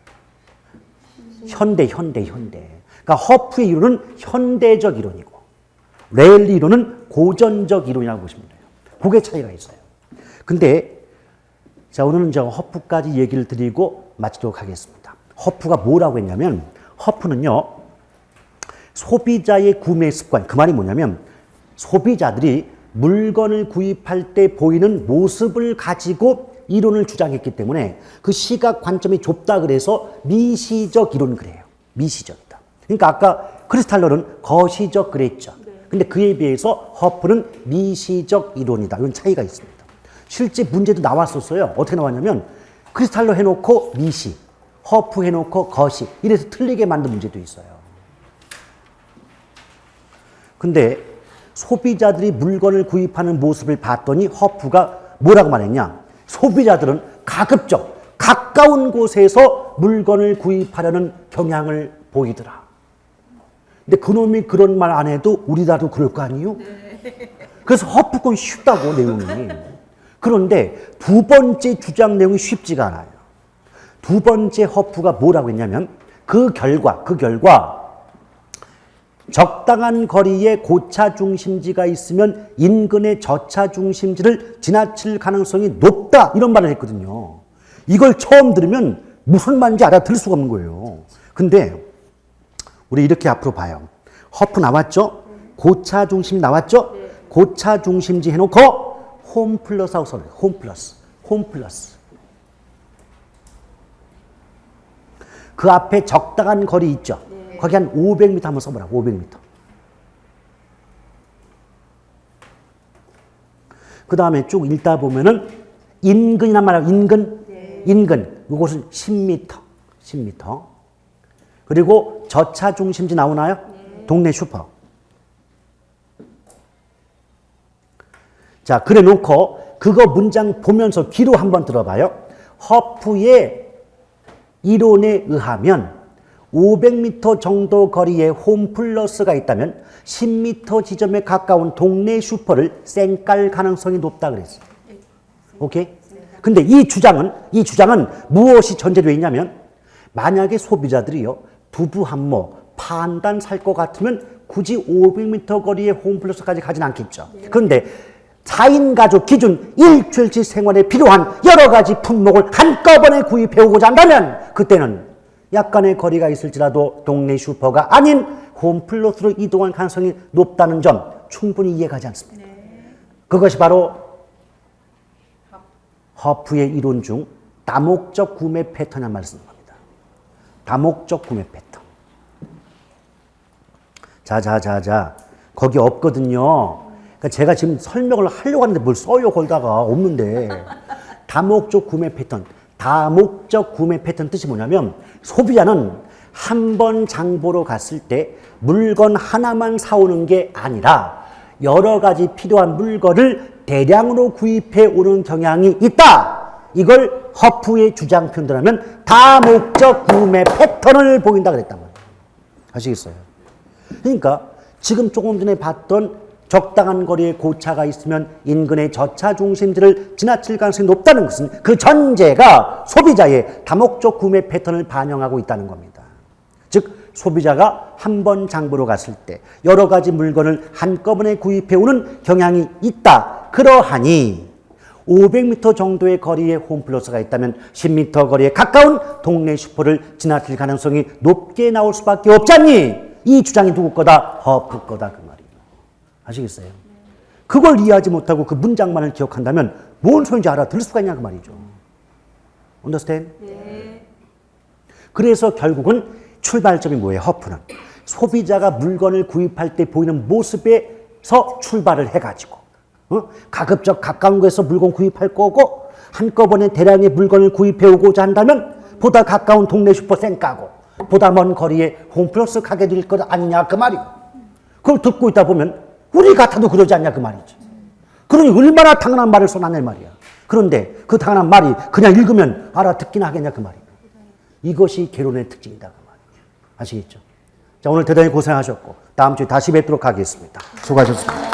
현대. 그러니까 허프의 이론은 현대적 이론이고 레일리 이론은 고전적 이론이라고 보시면 돼요. 그게 차이가 있어요. 근데 자 오늘은 저 허프까지 얘기를 드리고 마치도록 하겠습니다. 허프가 뭐라고 했냐면 허프는요 소비자의 구매 습관, 그 말이 뭐냐면 소비자들이 물건을 구입할 때 보이는 모습을 가지고 이론을 주장했기 때문에 그 시각 관점이 좁다 그래서 미시적 이론 그래요. 미시적이다. 그러니까 아까 크리스탈러는 거시적 그랬죠. 근데 그에 비해서 허프는 미시적 이론이다. 이런 차이가 있습니다. 실제 문제도 나왔었어요. 어떻게 나왔냐면 크리스탈러 해놓고 미시, 허프 해놓고 거시 이래서 틀리게 만든 문제도 있어요. 근데 소비자들이 물건을 구입하는 모습을 봤더니 허프가 뭐라고 말했냐? 소비자들은 가급적 가까운 곳에서 물건을 구입하려는 경향을 보이더라. 근데 그놈이 그런 말 안 해도 우리나라도 그럴 거 아니에요? 그래서 허프건 쉽다고 내용이. 그런데 두 번째 주장 내용이 쉽지가 않아요. 두 번째 허프가 뭐라고 했냐면 그 결과 적당한 거리에 고차 중심지가 있으면 인근의 저차 중심지를 지나칠 가능성이 높다 이런 말을 했거든요. 이걸 처음 들으면 무슨 말인지 알아들을 수가 없는 거예요. 근데 우리 이렇게 앞으로 봐요. 허프 나왔죠? 고차 중심 나왔죠? 고차 중심지 해놓고 홈 플러스 하고 써요. 홈 플러스. 그 앞에 적당한 거리 있죠? 거기 한 500m 한번 써보라고. 500m. 그 다음에 쭉 읽다 보면은 인근이란 말이야. 인근. 이곳은 10m. 그리고 저차 중심지 나오나요? 동네 슈퍼. 자, 그래 놓고 그거 문장 보면서 귀로 한번 들어봐요. 허프의 이론에 의하면 500m 정도 거리에 홈플러스가 있다면 10m 지점에 가까운 동네 슈퍼를 쌩깔 가능성이 높다 그랬어요. 오케이? 근데 이 주장은 무엇이 전제되어 있냐면 만약에 소비자들이요 두부 한모 판단 살 것 같으면 굳이 500m 거리에 홈플러스까지 가진 않겠죠. 그런데 4인 가족 기준 일주일치 생활에 필요한 여러 가지 품목을 한꺼번에 구입해 오고자 한다면 그때는 약간의 거리가 있을지라도 동네 슈퍼가 아닌 홈플러스로 이동할 가능성이 높다는 점 충분히 이해가지 않습니다. 그것이 바로 허프의 이론 중 다목적 구매 패턴이라는 말을 쓰는 겁니다. 다목적 구매 패턴. 자. 거기 없거든요. 그러니까 제가 지금 설명을 하려고 하는데 뭘 써요, 걸다가. 없는데. 다목적 구매 패턴. 다목적 구매 패턴 뜻이 뭐냐면 소비자는 한 번 장보러 갔을 때 물건 하나만 사오는 게 아니라 여러 가지 필요한 물건을 대량으로 구입해 오는 경향이 있다. 이걸 허프의 주장 표현하면 다목적 구매 패턴을 보인다 그랬단 말이에요. 아시겠어요? 그러니까 지금 조금 전에 봤던 적당한 거리에 고차가 있으면 인근의 저차 중심지를 지나칠 가능성이 높다는 것은 그 전제가 소비자의 다목적 구매 패턴을 반영하고 있다는 겁니다. 즉 소비자가 한 번 장보러 갔을 때 여러 가지 물건을 한꺼번에 구입해 오는 경향이 있다. 그러하니 500m 정도의 거리에 홈플러스가 있다면 10m 거리에 가까운 동네 슈퍼를 지나칠 가능성이 높게 나올 수밖에 없잖니. 이 주장이 누구 거다? 허프 거다 그 말이에요. 아시겠어요? 그걸 이해하지 못하고 그 문장만을 기억한다면 뭔 소리인지 알아들을 수가 있냐 그 말이죠. Understand? 네. 그래서 결국은 출발점이 뭐예요? 허프는 소비자가 물건을 구입할 때 보이는 모습에서 출발을 해가지고 가급적 가까운 곳에서 물건 구입할 거고 한꺼번에 대량의 물건을 구입해 오고자 한다면 보다 가까운 동네 슈퍼 쌩까고 보다 먼 거리에 홈플러스 가게 될 것 아니냐 그 말이고 그걸 듣고 있다 보면 우리 같아도 그러지 않냐 그 말이죠. 그러니 얼마나 당연한 말을 써놨냐 말이야. 그런데 그 당연한 말이 그냥 읽으면 알아듣긴 하겠냐 그 말이에요. 이것이 개론의 특징이다 그 말이에요. 아시겠죠? 자, 오늘 대단히 고생하셨고 다음 주에 다시 뵙도록 하겠습니다. 수고하셨습니다.